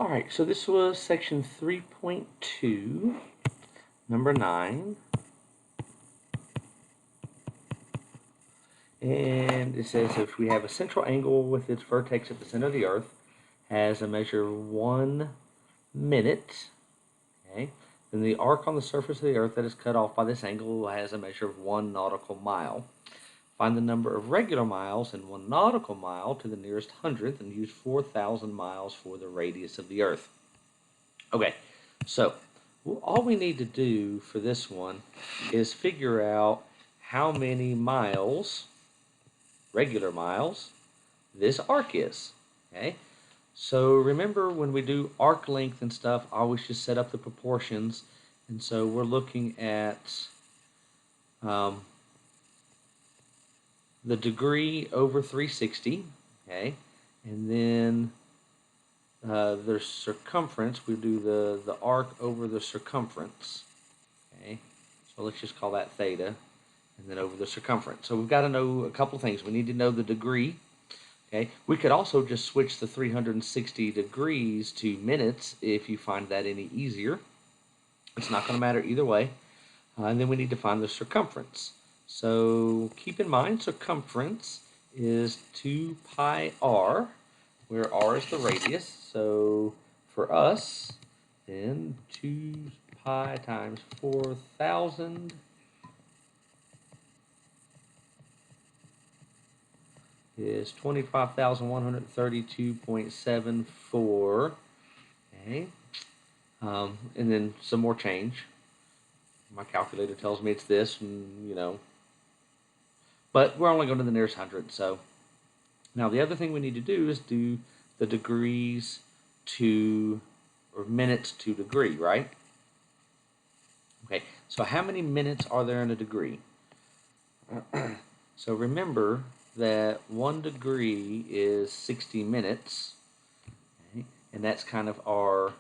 Alright, so this was section 3.2, number 9. And it says if we have a central angle with its vertex at the center of the Earth, has a measure of 1 minute, okay, then the arc on the surface of the Earth that is cut off by this angle has a measure of 1 nautical mile. Find the number of regular miles in 1 nautical mile to the nearest hundredth and use 4,000 miles for the radius of the Earth. Okay, so all we need to do for this one is figure out how many miles, regular miles, this arc is. Okay, so remember when we do arc length and stuff, I always just set up the proportions. And so we're looking at the degree over 360, okay, and then the circumference, we do the arc over the circumference, okay, so let's just call that theta, and then over the circumference. So we've got to know a couple things. We need to know the degree, okay. We could also just switch the 360 degrees to minutes if you find that any easier. It's not going to matter either way. And then we need to find the circumference. So keep in mind, circumference is 2 pi r, where r is the radius. So for us, then 2 pi times 4,000 is 25,132.74. Okay, and then some more change. My calculator tells me it's this, and but we're only going to the nearest hundred. So now the other thing we need to do is do the degrees to, or minutes to degree, right? Okay, so how many minutes are there in a degree? So remember that 1 degree is 60 minutes, okay? And that's kind of our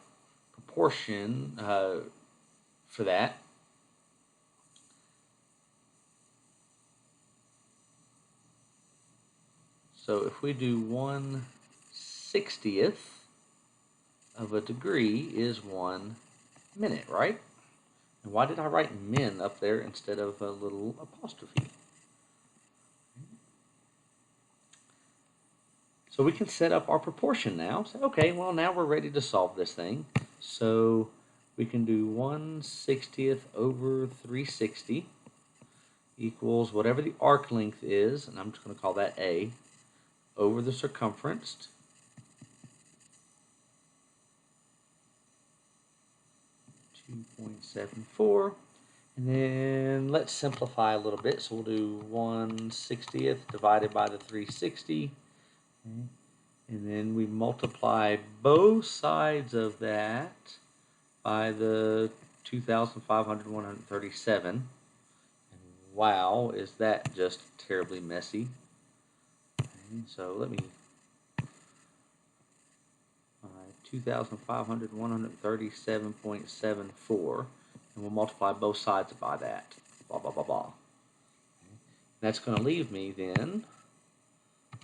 proportion for that. So if we do 1/60th of a degree is 1 minute, right? And why did I write min up there instead of a little apostrophe? So we can set up our proportion now. So, okay, well, now we're ready to solve this thing. So we can do 1/60th over 360 equals whatever the arc length is, and I'm just going to call that A, over the circumference, .74, and then let's simplify a little bit. So we'll do 1/60th divided by the 360, okay. And then we multiply both sides of that by the 2,537. And wow, is that just terribly messy. So let me 2,537.74, and we'll multiply both sides by that. Blah blah blah blah. Okay. That's going to leave me then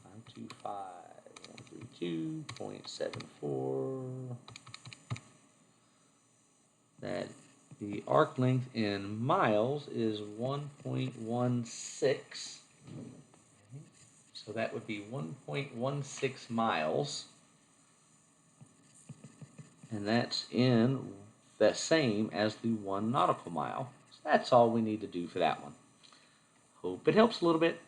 525,132.74. That the arc length in miles is 1.16. So that would be 1.16 miles, and that's in the same as the 1 nautical mile. So that's all we need to do for that one. Hope it helps a little bit.